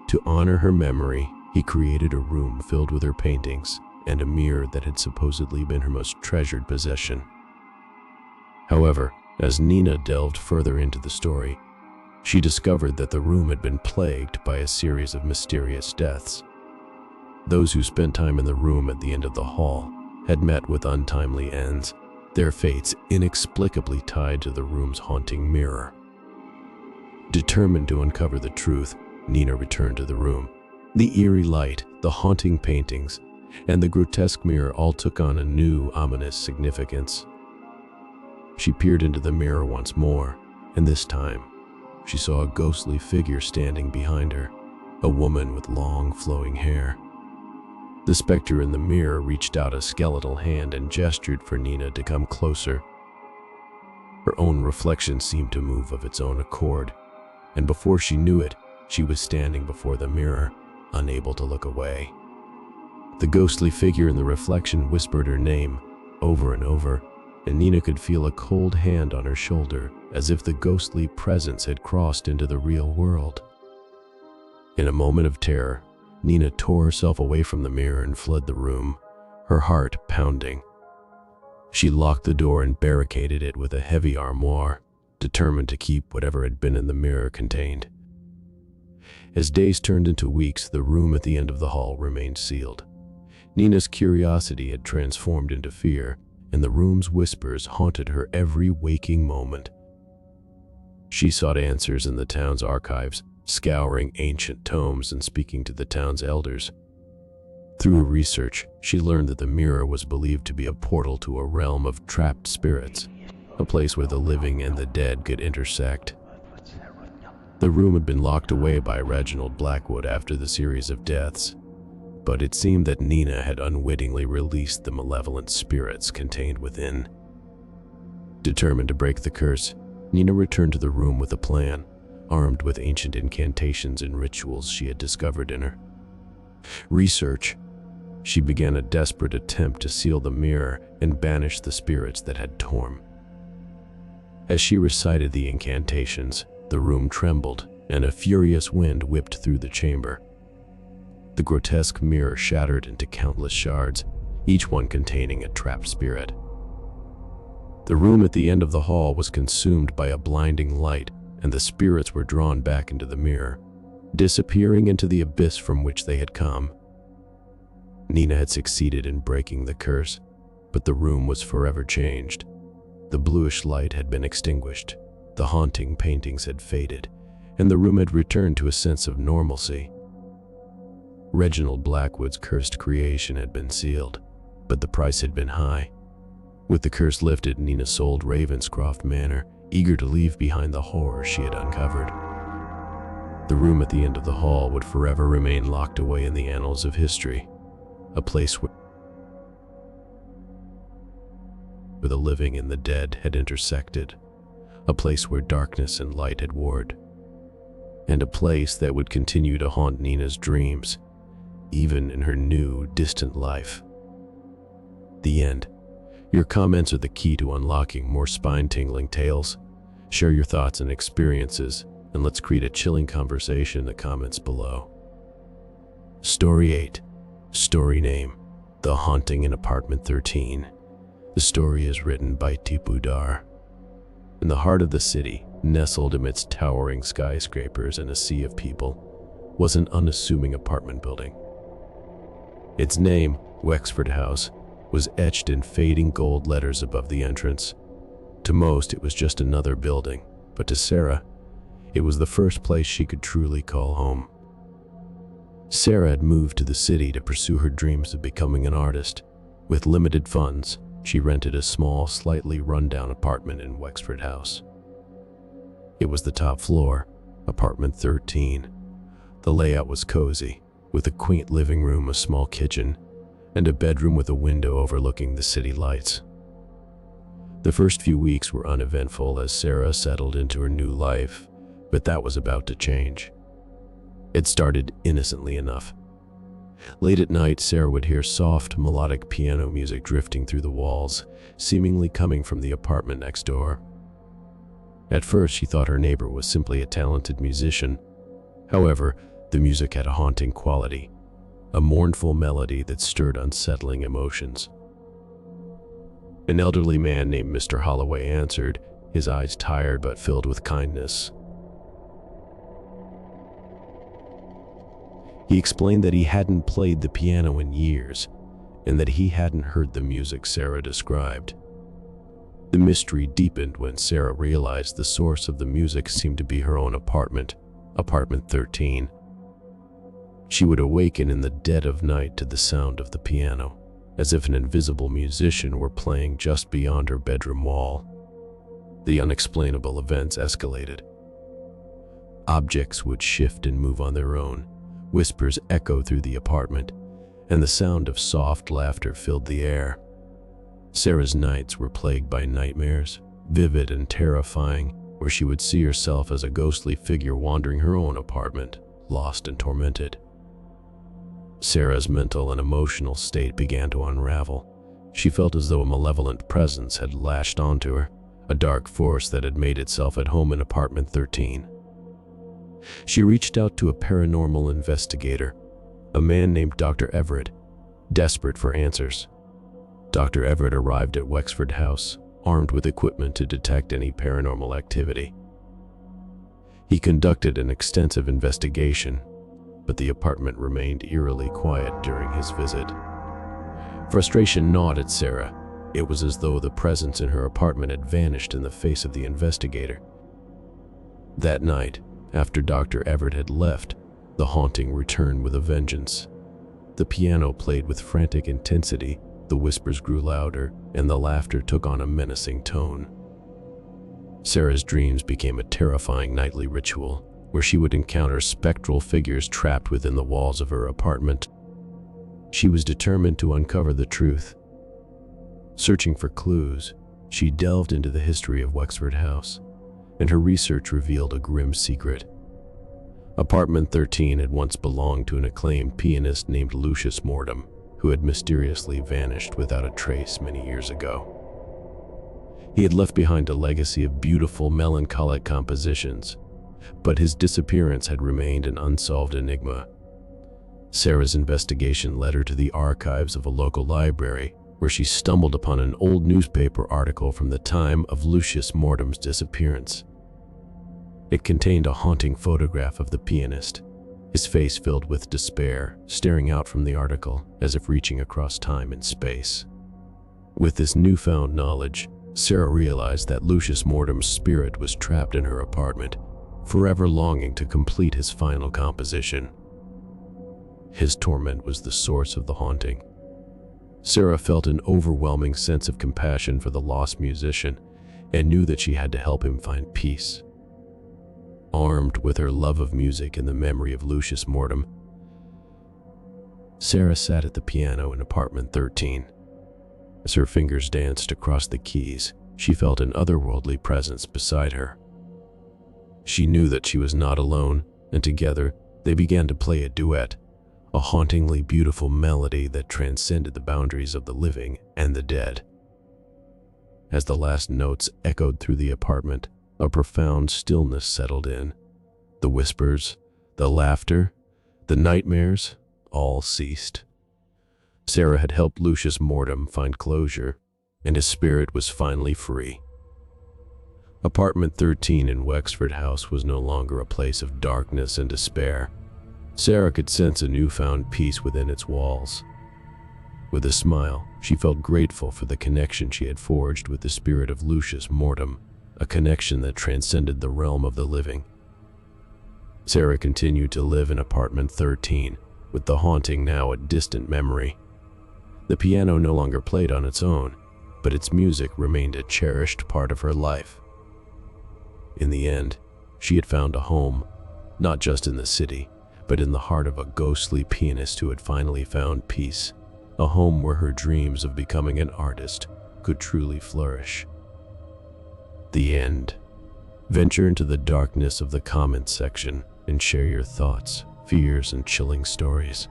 To honor her memory, he created a room filled with her paintings and a mirror that had supposedly been her most treasured possession. However, as Nina delved further into the story, she discovered that the room had been plagued by a series of mysterious deaths. Those who spent time in the room at the end of the hall had met with untimely ends, their fates inexplicably tied to the room's haunting mirror. Determined to uncover the truth, Nina returned to the room. The eerie light, the haunting paintings, and the grotesque mirror all took on a new, ominous significance. She peered into the mirror once more, and this time, she saw a ghostly figure standing behind her, a woman with long, flowing hair. The specter in the mirror reached out a skeletal hand and gestured for Nina to come closer. Her own reflection seemed to move of its own accord, and before she knew it, she was standing before the mirror, unable to look away. The ghostly figure in the reflection whispered her name over and over, and Nina could feel a cold hand on her shoulder, as if the ghostly presence had crossed into the real world. In a moment of terror, Nina tore herself away from the mirror and fled the room, her heart pounding. She locked the door and barricaded it with a heavy armoire, determined to keep whatever had been in the mirror contained. As days turned into weeks, the room at the end of the hall remained sealed. Nina's curiosity had transformed into fear, and the room's whispers haunted her every waking moment. She sought answers in the town's archives, scouring ancient tomes and speaking to the town's elders. Through research, she learned that the mirror was believed to be a portal to a realm of trapped spirits, a place where the living and the dead could intersect. The room had been locked away by Reginald Blackwood after the series of deaths, but it seemed that Nina had unwittingly released the malevolent spirits contained within. Determined to break the curse, Nina returned to the room with a plan, armed with ancient incantations and rituals she had discovered in her research. She began a desperate attempt to seal the mirror and banish the spirits that had torn. As she recited the incantations, the room trembled, and a furious wind whipped through the chamber. The grotesque mirror shattered into countless shards, each one containing a trapped spirit. The room at the end of the hall was consumed by a blinding light, and the spirits were drawn back into the mirror, disappearing into the abyss from which they had come. Nina had succeeded in breaking the curse, but the room was forever changed. The bluish light had been extinguished, the haunting paintings had faded, and the room had returned to a sense of normalcy. Reginald Blackwood's cursed creation had been sealed, but the price had been high. With the curse lifted, Nina sold Ravenscroft Manor, eager to leave behind the horror she had uncovered. The room at the end of the hall would forever remain locked away in the annals of history, a place where the living and the dead had intersected, a place where darkness and light had warred, and a place that would continue to haunt Nina's dreams, even in her new, distant life. The end. Your comments are the key to unlocking more spine-tingling tales. Share your thoughts and experiences, and let's create a chilling conversation in the comments below. Story 8. Story name: The Haunting in Apartment 13. The story is written by Tipu Dar. In the heart of the city, nestled amidst towering skyscrapers and a sea of people, was an unassuming apartment building. Its name, Wexford House, was etched in fading gold letters above the entrance. To most, it was just another building, but to Sarah, it was the first place she could truly call home. Sarah had moved to the city to pursue her dreams of becoming an artist. With limited funds, she rented a small, slightly run-down apartment in Wexford House. It was the top floor, apartment 13. The layout was cozy, with a quaint living room, a small kitchen, and a bedroom with a window overlooking the city lights. The first few weeks were uneventful as Sarah settled into her new life, but that was about to change. It started innocently enough. Late at night, Sarah would hear soft, melodic piano music drifting through the walls, seemingly coming from the apartment next door. At first, she thought her neighbor was simply a talented musician. However, the music had a haunting quality, a mournful melody that stirred unsettling emotions. An elderly man named Mr. Holloway answered, his eyes tired but filled with kindness. He explained that he hadn't played the piano in years, and that he hadn't heard the music Sarah described. The mystery deepened when Sarah realized the source of the music seemed to be her own apartment, apartment 13. She would awaken in the dead of night to the sound of the piano, as if an invisible musician were playing just beyond her bedroom wall. The unexplainable events escalated. Objects would shift and move on their own, whispers echoed through the apartment, and the sound of soft laughter filled the air. Sarah's nights were plagued by nightmares, vivid and terrifying, where she would see herself as a ghostly figure wandering her own apartment, lost and tormented. Sarah's mental and emotional state began to unravel. She felt as though a malevolent presence had latched onto her, a dark force that had made itself at home in apartment 13. She reached out to a paranormal investigator, a man named Dr. Everett, desperate for answers. Dr. Everett arrived at Wexford House, armed with equipment to detect any paranormal activity. He conducted an extensive investigation, but the apartment remained eerily quiet during his visit. Frustration gnawed at Sarah. It was as though the presence in her apartment had vanished in the face of the investigator. That night, after Dr. Everett had left, the haunting returned with a vengeance. The piano played with frantic intensity, the whispers grew louder, and the laughter took on a menacing tone. Sarah's dreams became a terrifying nightly ritual, where she would encounter spectral figures trapped within the walls of her apartment. She was determined to uncover the truth. Searching for clues, she delved into the history of Wexford House, and her research revealed a grim secret. Apartment 13 had once belonged to an acclaimed pianist named Lucius Mordum, who had mysteriously vanished without a trace many years ago. He had left behind a legacy of beautiful, melancholic compositions, but his disappearance had remained an unsolved enigma. Sarah's investigation led her to the archives of a local library, where she stumbled upon an old newspaper article from the time of Lucius Mortem's disappearance. It contained a haunting photograph of the pianist, his face filled with despair, staring out from the article as if reaching across time and space. With this newfound knowledge, Sarah realized that Lucius Mortem's spirit was trapped in her apartment, forever longing to complete his final composition. His torment was the source of the haunting. Sarah felt an overwhelming sense of compassion for the lost musician and knew that she had to help him find peace. Armed with her love of music and the memory of Lucius Mortem, Sarah sat at the piano in apartment 13. As her fingers danced across the keys, she felt an otherworldly presence beside her. She knew that she was not alone, and together they began to play a duet, a hauntingly beautiful melody that transcended the boundaries of the living and the dead. As the last notes echoed through the apartment, a profound stillness settled in. The whispers, the laughter, the nightmares, all ceased. Sarah had helped Lucius Mortem find closure, and his spirit was finally free. Apartment 13 in Wexford House was no longer a place of darkness and despair. Sarah could sense a newfound peace within its walls. With a smile, she felt grateful for the connection she had forged with the spirit of Lucius Mortem, a connection that transcended the realm of the living. Sarah continued to live in apartment 13, with the haunting now a distant memory. The piano no longer played on its own, but its music remained a cherished part of her life. In the end, she had found a home, not just in the city, but in the heart of a ghostly pianist who had finally found peace, a home where her dreams of becoming an artist could truly flourish. The end. Venture into the darkness of the comments section and share your thoughts, fears, and chilling stories.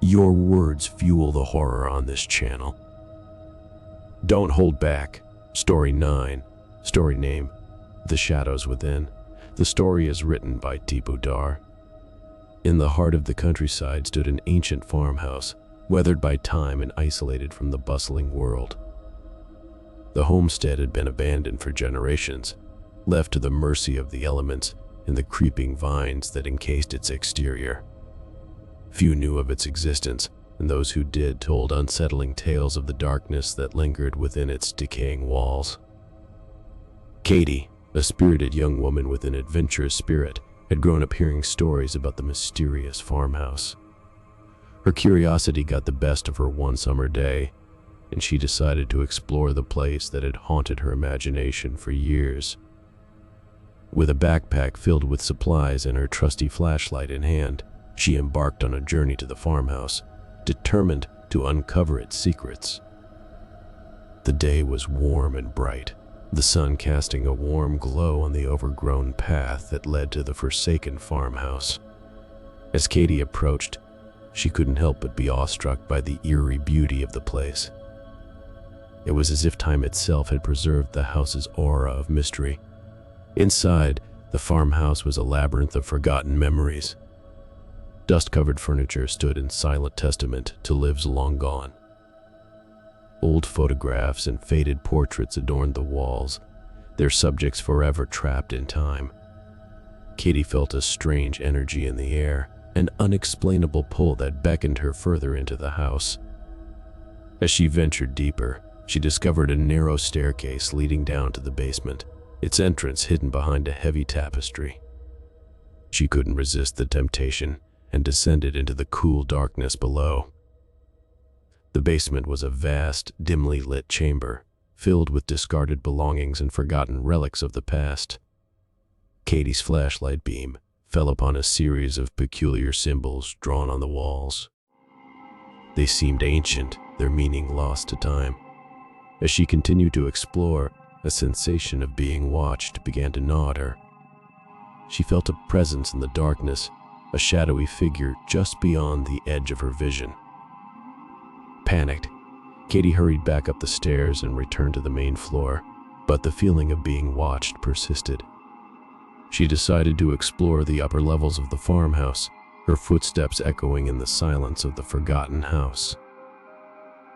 Your words fuel the horror on this channel. Don't hold back. Story 9. Story name: The Shadows Within. The story is written by Tipu Dar. In the heart of the countryside stood an ancient farmhouse, weathered by time and isolated from the bustling world. The homestead had been abandoned for generations, left to the mercy of the elements and the creeping vines that encased its exterior. Few knew of its existence, and those who did told unsettling tales of the darkness that lingered within its decaying walls. Katie, a spirited young woman with an adventurous spirit, had grown up hearing stories about the mysterious farmhouse. Her curiosity got the best of her one summer day, and she decided to explore the place that had haunted her imagination for years. With a backpack filled with supplies and her trusty flashlight in hand, she embarked on a journey to the farmhouse, determined to uncover its secrets. The day was warm and bright, the sun casting a warm glow on the overgrown path that led to the forsaken farmhouse. As Katie approached, she couldn't help but be awestruck by the eerie beauty of the place. It was as if time itself had preserved the house's aura of mystery. Inside, the farmhouse was a labyrinth of forgotten memories. Dust-covered furniture stood in silent testament to lives long gone. Old photographs and faded portraits adorned the walls, their subjects forever trapped in time. Katie felt a strange energy in the air, an unexplainable pull that beckoned her further into the house. As she ventured deeper, she discovered a narrow staircase leading down to the basement, its entrance hidden behind a heavy tapestry. She couldn't resist the temptation and descended into the cool darkness below. The basement was a vast, dimly lit chamber, filled with discarded belongings and forgotten relics of the past. Katie's flashlight beam fell upon a series of peculiar symbols drawn on the walls. They seemed ancient, their meaning lost to time. As she continued to explore, a sensation of being watched began to gnaw at her. She felt a presence in the darkness, a shadowy figure just beyond the edge of her vision. Panicked, Katie hurried back up the stairs and returned to the main floor, but the feeling of being watched persisted. She decided to explore the upper levels of the farmhouse, her footsteps echoing in the silence of the forgotten house.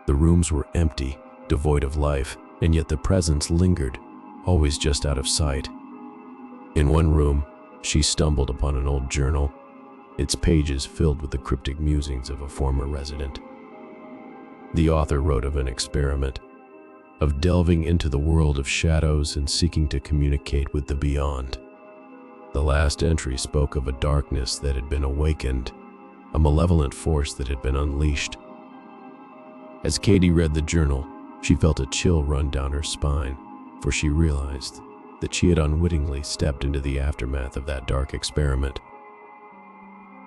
The rooms were empty, devoid of life, and yet the presence lingered, always just out of sight. In one room, she stumbled upon an old journal, its pages filled with the cryptic musings of a former resident. The author wrote of an experiment, of delving into the world of shadows and seeking to communicate with the beyond. The last entry spoke of a darkness that had been awakened, a malevolent force that had been unleashed. As Katie read the journal, she felt a chill run down her spine, for she realized that she had unwittingly stepped into the aftermath of that dark experiment.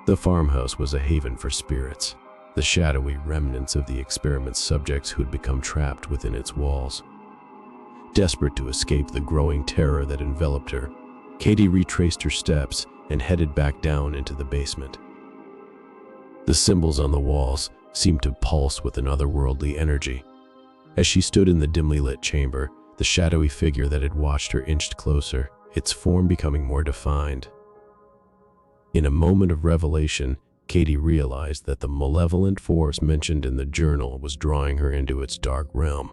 The farmhouse was a haven for spirits, the shadowy remnants of the experiment's subjects who had become trapped within its walls. Desperate to escape the growing terror that enveloped her, Katie retraced her steps and headed back down into the basement. The symbols on the walls seemed to pulse with an otherworldly energy. As she stood in the dimly lit chamber, the shadowy figure that had watched her inched closer, its form becoming more defined. In a moment of revelation, Katie realized that the malevolent force mentioned in the journal was drawing her into its dark realm.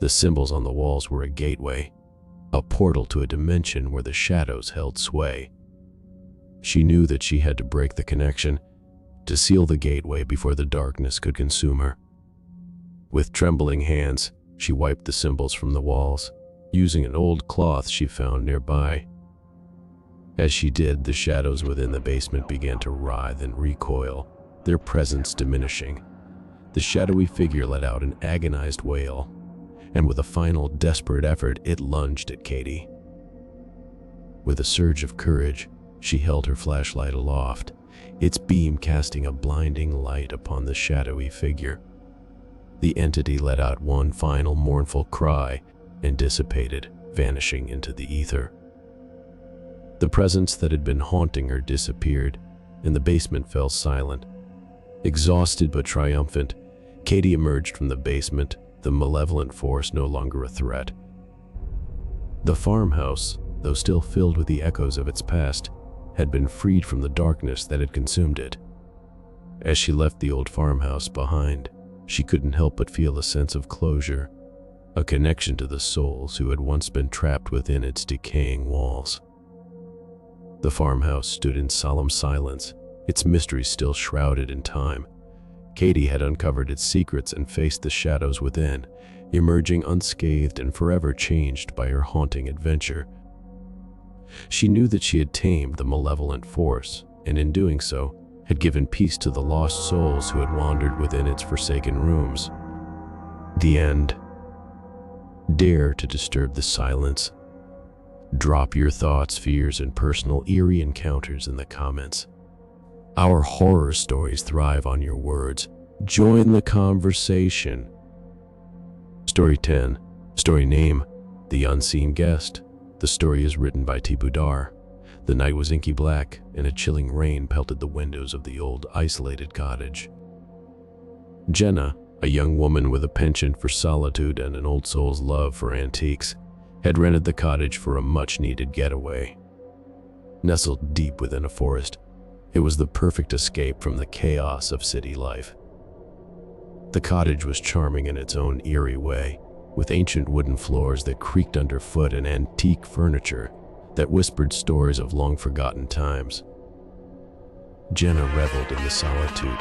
The symbols on the walls were a gateway, a portal to a dimension where the shadows held sway. She knew that she had to break the connection, to seal the gateway before the darkness could consume her. With trembling hands, she wiped the symbols from the walls, using an old cloth she found nearby. As she did, the shadows within the basement began to writhe and recoil, their presence diminishing. The shadowy figure let out an agonized wail, and with a final desperate effort, it lunged at Katie. With a surge of courage, she held her flashlight aloft, its beam casting a blinding light upon the shadowy figure. The entity let out one final mournful cry and dissipated, vanishing into the ether. The presence that had been haunting her disappeared, and the basement fell silent. Exhausted but triumphant, Katie emerged from the basement, the malevolent force no longer a threat. The farmhouse, though still filled with the echoes of its past, had been freed from the darkness that had consumed it. As she left the old farmhouse behind, she couldn't help but feel a sense of closure, a connection to the souls who had once been trapped within its decaying walls. The farmhouse stood in solemn silence, its mysteries still shrouded in time. Katie had uncovered its secrets and faced the shadows within, emerging unscathed and forever changed by her haunting adventure. She knew that she had tamed the malevolent force, and in doing so, had given peace to the lost souls who had wandered within its forsaken rooms. The end. Dare to disturb the silence. Drop your thoughts, fears, and personal eerie encounters in the comments. Our horror stories thrive on your words. Join the conversation. Story 10. Story name: The Unseen Guest. The story is written by Tipu Dar. The night was inky black, and a chilling rain pelted the windows of the old, isolated cottage. Jenna, a young woman with a penchant for solitude and an old soul's love for antiques, had rented the cottage for a much-needed getaway. Nestled deep within a forest, it was the perfect escape from the chaos of city life. The cottage was charming in its own eerie way, with ancient wooden floors that creaked underfoot and antique furniture that whispered stories of long-forgotten times. Jenna reveled in the solitude,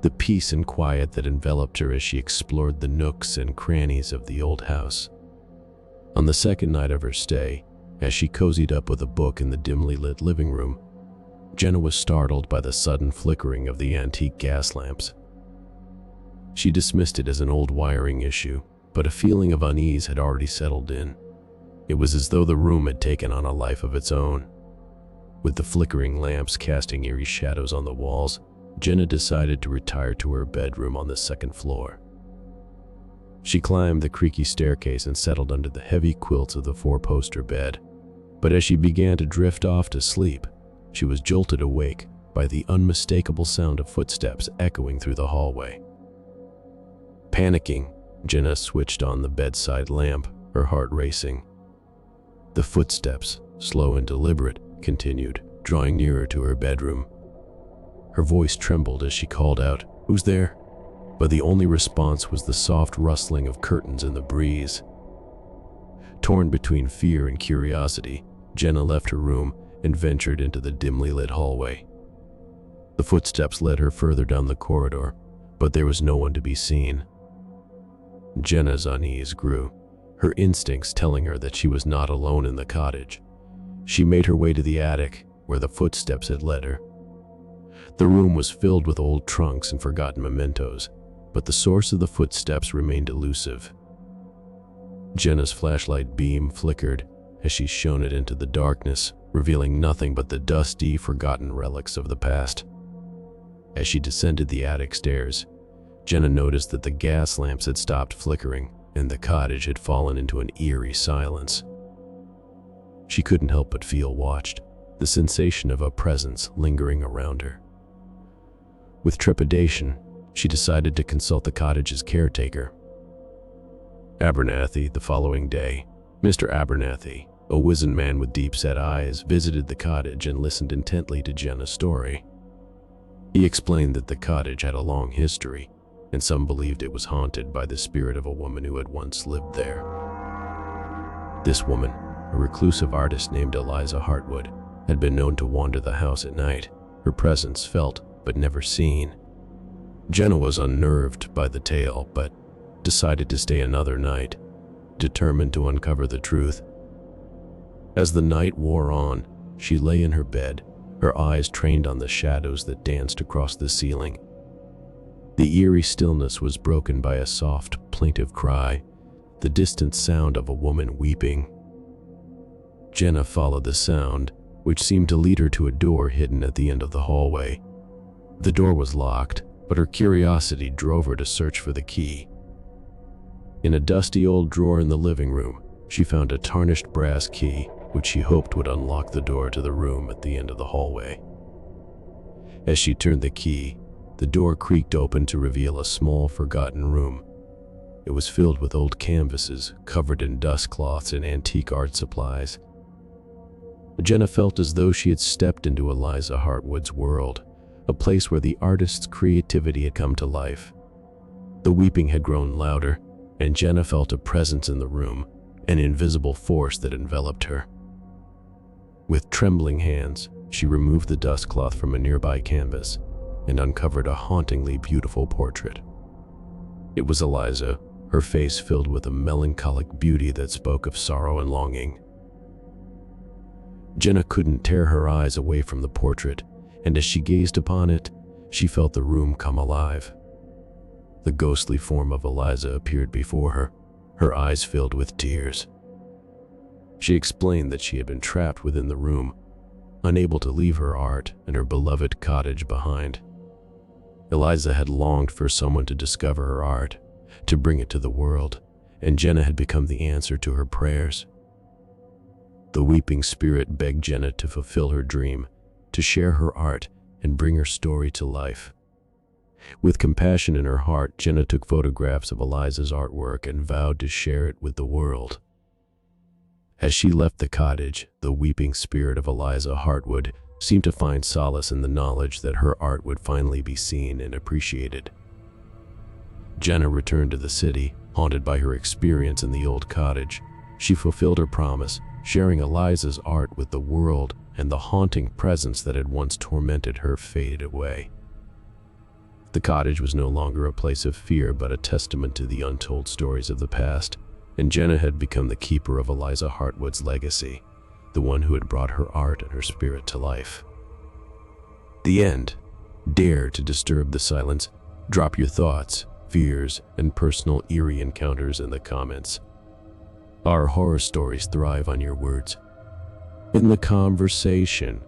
the peace and quiet that enveloped her as she explored the nooks and crannies of the old house. On the second night of her stay, as she cozied up with a book in the dimly lit living room, Jenna was startled by the sudden flickering of the antique gas lamps. She dismissed it as an old wiring issue, but a feeling of unease had already settled in. It was as though the room had taken on a life of its own. With the flickering lamps casting eerie shadows on the walls, Jenna decided to retire to her bedroom on the second floor. She climbed the creaky staircase and settled under the heavy quilts of the four-poster bed. But as she began to drift off to sleep, she was jolted awake by the unmistakable sound of footsteps echoing through the hallway. Panicking, Jenna switched on the bedside lamp, her heart racing. The footsteps, slow and deliberate, continued, drawing nearer to her bedroom. Her voice trembled as she called out, "Who's there?" But the only response was the soft rustling of curtains in the breeze. Torn between fear and curiosity, Jenna left her room and ventured into the dimly lit hallway. The footsteps led her further down the corridor, but there was no one to be seen. Jenna's unease grew, her instincts telling her that she was not alone in the cottage. She made her way to the attic, where the footsteps had led her. The room was filled with old trunks and forgotten mementos, but the source of the footsteps remained elusive. Jenna's flashlight beam flickered as she shone it into the darkness, revealing nothing but the dusty, forgotten relics of the past. As she descended the attic stairs, Jenna noticed that the gas lamps had stopped flickering and the cottage had fallen into an eerie silence. She couldn't help but feel watched, the sensation of a presence lingering around her. With trepidation, she decided to consult the cottage's caretaker, Abernathy. The following day, Mr. Abernathy, a wizened man with deep-set eyes, visited the cottage and listened intently to Jenna's story. He explained that the cottage had a long history, and some believed it was haunted by the spirit of a woman who had once lived there. This woman, a reclusive artist named Eliza Hartwood, had been known to wander the house at night, her presence felt but never seen. Jenna was unnerved by the tale, but decided to stay another night, determined to uncover the truth. As the night wore on, she lay in her bed, her eyes trained on the shadows that danced across the ceiling. The eerie stillness was broken by a soft, plaintive cry, the distant sound of a woman weeping. Jenna followed the sound, which seemed to lead her to a door hidden at the end of the hallway. The door was locked, but her curiosity drove her to search for the key. In a dusty old drawer in the living room, she found a tarnished brass key, which she hoped would unlock the door to the room at the end of the hallway. As she turned the key, the door creaked open to reveal a small, forgotten room. It was filled with old canvases, covered in dust cloths and antique art supplies. Jenna felt as though she had stepped into Eliza Hartwood's world, a place where the artist's creativity had come to life. The weeping had grown louder, and Jenna felt a presence in the room, an invisible force that enveloped her. With trembling hands, she removed the dust cloth from a nearby canvas and uncovered a hauntingly beautiful portrait. It was Eliza, her face filled with a melancholic beauty that spoke of sorrow and longing. Jenna couldn't tear her eyes away from the portrait, and as she gazed upon it, she felt the room come alive. The ghostly form of Eliza appeared before her, her eyes filled with tears. She explained that she had been trapped within the room, unable to leave her art and her beloved cottage behind. Eliza had longed for someone to discover her art, to bring it to the world, and Jenna had become the answer to her prayers. The weeping spirit begged Jenna to fulfill her dream, to share her art and bring her story to life. With compassion in her heart, Jenna took photographs of Eliza's artwork and vowed to share it with the world. As she left the cottage, the weeping spirit of Eliza Hartwood seemed to find solace in the knowledge that her art would finally be seen and appreciated. Jenna returned to the city, haunted by her experience in the old cottage. She fulfilled her promise, sharing Eliza's art with the world, and the haunting presence that had once tormented her faded away. The cottage was no longer a place of fear, but a testament to the untold stories of the past, and Jenna had become the keeper of Eliza Hartwood's legacy, the one who had brought her art and her spirit to life. The end. Dare to disturb the silence. Drop your thoughts, fears, and personal eerie encounters in the comments. Our horror stories thrive on your words. In the conversation,